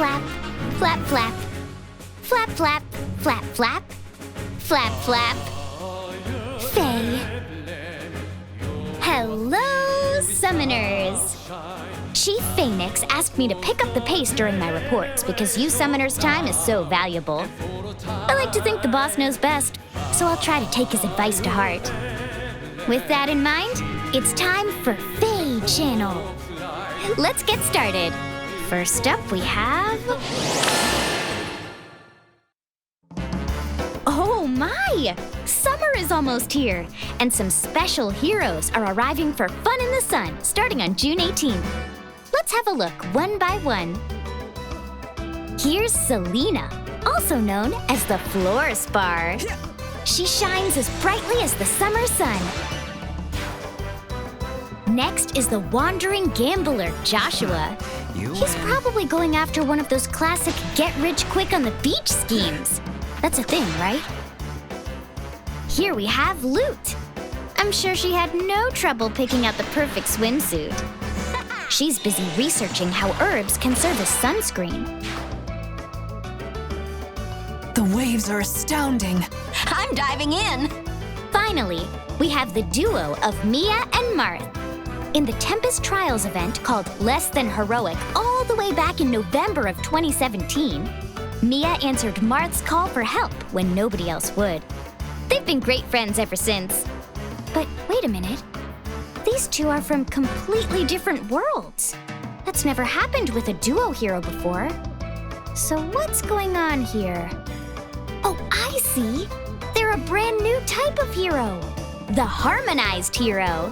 flap, flap, flap, flap, flap, flap, flap, flap, flap. Faye. Hello, summoners! Chief Phoenix asked me to pick up the pace during my reports because you summoners' time is so valuable. I like to think the boss knows best, so I'll try to take his advice to heart. With that in mind, it's time for Faye Channel. Let's get started. First up, we have... Oh my! Summer is almost here, and some special heroes are arriving for fun in the sun starting on June 18th. Let's have a look one by one. Here's Selena, also known as the Floor Spar. She shines as brightly as the summer sun. Next is the Wandering Gambler, Joshua. He's probably going after one of those classic get-rich-quick-on-the-beach schemes. That's a thing, right? Here we have Loot. I'm sure she had no trouble picking out the perfect swimsuit. She's busy researching how herbs can serve as sunscreen. The waves are astounding. I'm diving in. Finally, we have the duo of Mia and Marth. In the Tempest Trials event called Less Than Heroic all the way back in November of 2017, Mia answered Marth's call for help when nobody else would. They've been great friends ever since. But wait a minute. These two are from completely different worlds. That's never happened with a duo hero before. So what's going on here? Oh, I see. They're a brand new type of hero. The Harmonized Hero.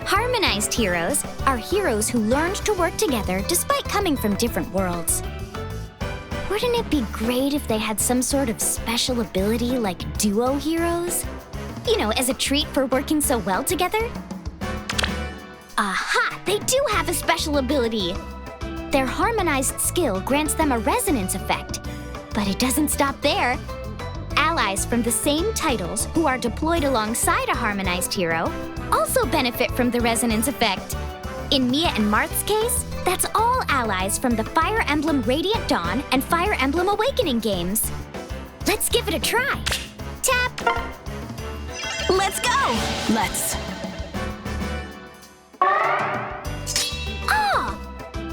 Harmonized heroes are heroes who learned to work together despite coming from different worlds. Wouldn't it be great if they had some sort of special ability like duo heroes? You know, as a treat for working so well together? Aha! They do have a special ability! Their harmonized skill grants them a resonance effect. But it doesn't stop there. Allies from the same titles who are deployed alongside a harmonized hero also benefit from the resonance effect. In Mia and Marth's case, that's all allies from the Fire Emblem Radiant Dawn and Fire Emblem Awakening games. Let's give it a try. Tap! Let's go! Let's. Ah!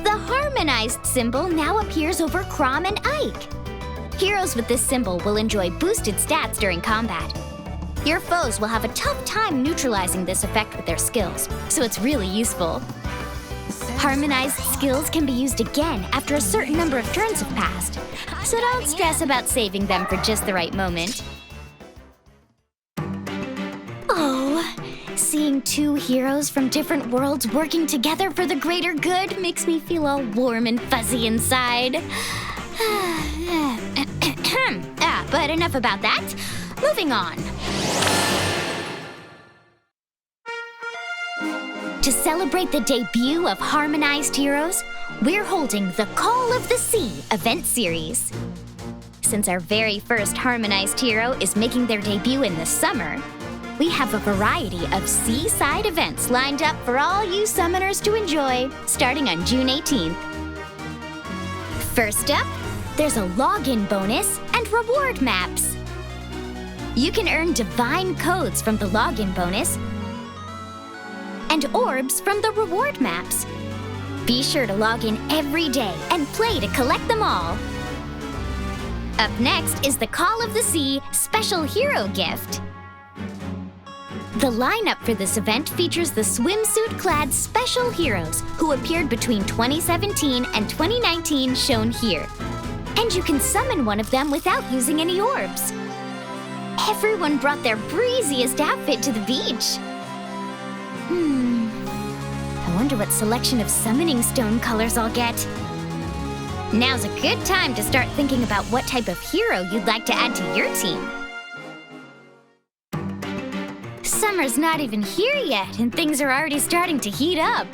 The harmonized symbol now appears over Chrom and Ike. Heroes with this symbol will enjoy boosted stats during combat. Your foes will have a tough time neutralizing this effect with their skills, so it's really useful. Harmonized skills can be used again after a certain number of turns have passed, so don't stress about saving them for just the right moment. Oh, seeing two heroes from different worlds working together for the greater good makes me feel all warm and fuzzy inside. But enough about that. Moving on. To celebrate the debut of Harmonized Heroes, we're holding the Call of the Sea event series. Since our very first Harmonized Hero is making their debut in the summer, we have a variety of seaside events lined up for all you summoners to enjoy, starting on June 18th. First up, there's a login bonus and reward maps. You can earn divine codes from the login bonus and orbs from the reward maps. Be sure to log in every day and play to collect them all. Up next is the Call of the Sea Special Hero Gift. The lineup for this event features the swimsuit-clad special heroes who appeared between 2017 and 2019 shown here. And you can summon one of them without using any orbs. Everyone brought their breeziest outfit to the beach. I wonder what selection of summoning stone colors I'll get. Now's a good time to start thinking about what type of hero you'd like to add to your team. Summer's not even here yet, and things are already starting to heat up.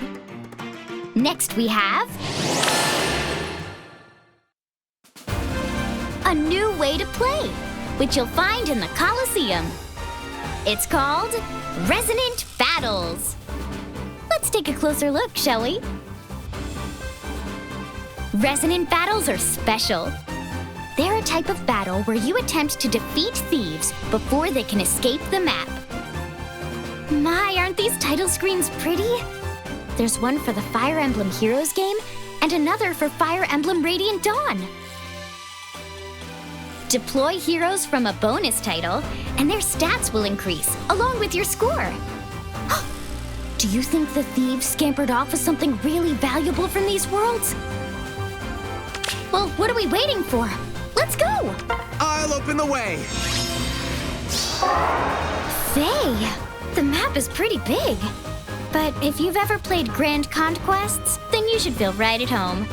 Next we have... a new way to play, which you'll find in the Coliseum. It's called Resonant Battles. Let's take a closer look, shall we? Resonant battles are special. They're a type of battle where you attempt to defeat thieves before they can escape the map. My, aren't these title screens pretty? There's one for the Fire Emblem Heroes game and another for Fire Emblem Radiant Dawn. Deploy heroes from a bonus title, and their stats will increase, along with your score. Do you think the thieves scampered off with something really valuable from these worlds? Well, what are we waiting for? Let's go! I'll open the way! Faye, the map is pretty big. But if you've ever played Grand Conquests, then you should feel right at home.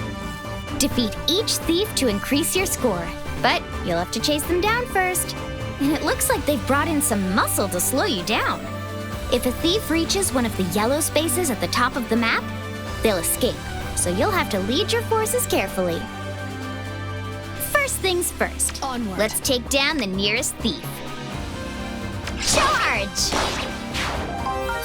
Defeat each thief to increase your score, but you'll have to chase them down first. And it looks like they've brought in some muscle to slow you down. If a thief reaches one of the yellow spaces at the top of the map, they'll escape, so you'll have to lead your forces carefully. First things first, Onward. Let's take down the nearest thief. Charge!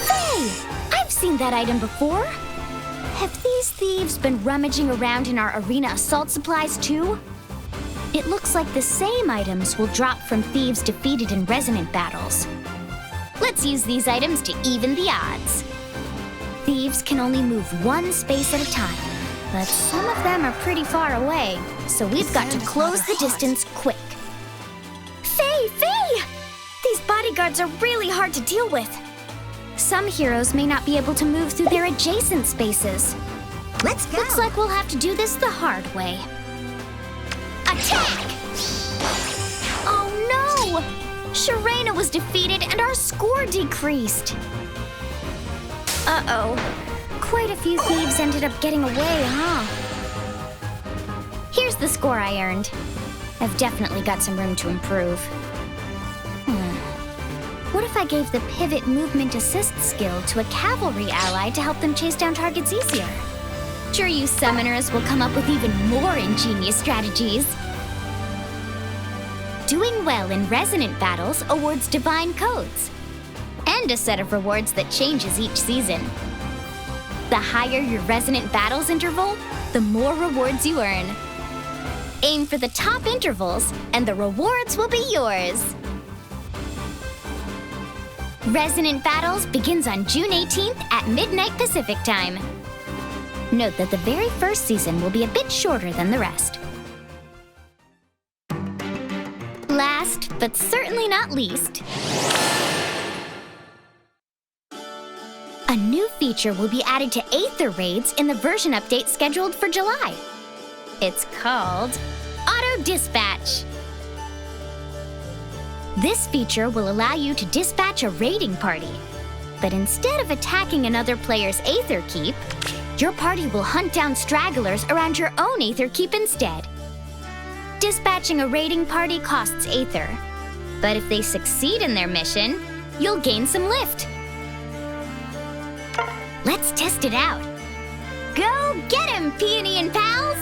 Hey, I've seen that item before. Have these thieves been rummaging around in our arena assault supplies too? It looks like the same items will drop from thieves defeated in Resonant battles. Let's use these items to even the odds. Thieves can only move one space at a time, but some of them are pretty far away, so we've got to close the distance quick. Faye! These bodyguards are really hard to deal with. Some heroes may not be able to move through their adjacent spaces. Let's go. Looks like we'll have to do this the hard way. Attack! Oh no! Sharena was defeated and our score decreased. Uh-oh. Quite a few thieves ended up getting away, huh? Here's the score I earned. I've definitely got some room to improve. What if I gave the pivot movement assist skill to a cavalry ally to help them chase down targets easier? Sure, you summoners will come up with even more ingenious strategies. Doing well in Resonant battles awards divine codes, and a set of rewards that changes each season. The higher your Resonant battles interval, the more rewards you earn. Aim for the top intervals, and the rewards will be yours. Resonant Battles begins on June 18th at midnight Pacific time. Note that the very first season will be a bit shorter than the rest. Last, but certainly not least, a new feature will be added to Aether Raids in the version update scheduled for July. It's called Auto Dispatch. This feature will allow you to dispatch a raiding party. But instead of attacking another player's Aether Keep, your party will hunt down stragglers around your own Aether Keep instead. Dispatching a raiding party costs Aether, but if they succeed in their mission, you'll gain some lift. Let's test it out. Go get him, Peony and pals!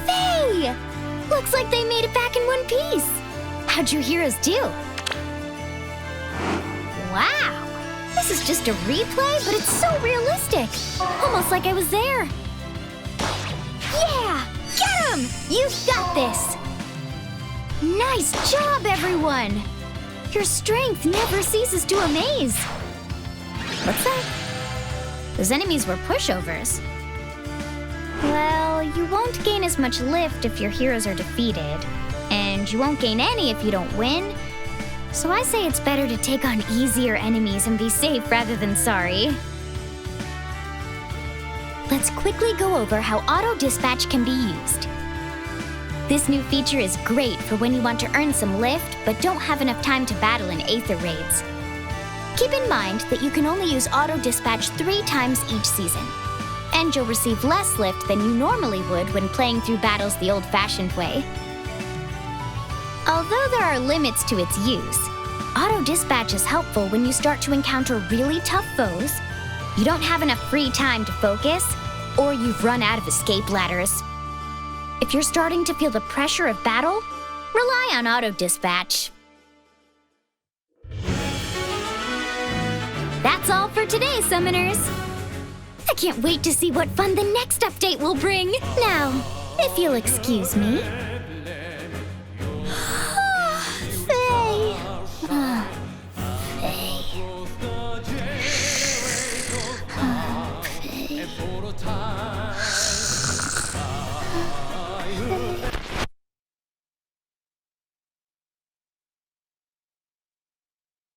Faye! Looks like they made it back in one piece. How'd your heroes do? Wow! This is just a replay, but it's so realistic. Almost like I was there. Yeah! Get him! You've got this! Nice job, everyone! Your strength never ceases to amaze. What's that? Those enemies were pushovers. Well, you won't gain as much lift if your heroes are defeated, and you won't gain any if you don't win. So I say it's better to take on easier enemies and be safe rather than sorry. Let's quickly go over how auto dispatch can be used. This new feature is great for when you want to earn some lift but don't have enough time to battle in Aether Raids. Keep in mind that you can only use auto dispatch 3 times each season, and you'll receive less lift than you normally would when playing through battles the old-fashioned way. Although there are limits to its use, auto dispatch is helpful when you start to encounter really tough foes, you don't have enough free time to focus, or you've run out of escape ladders. If you're starting to feel the pressure of battle, rely on auto dispatch. That's all for today, Summoners. I can't wait to see what fun the next update will bring. Now, if you'll excuse me.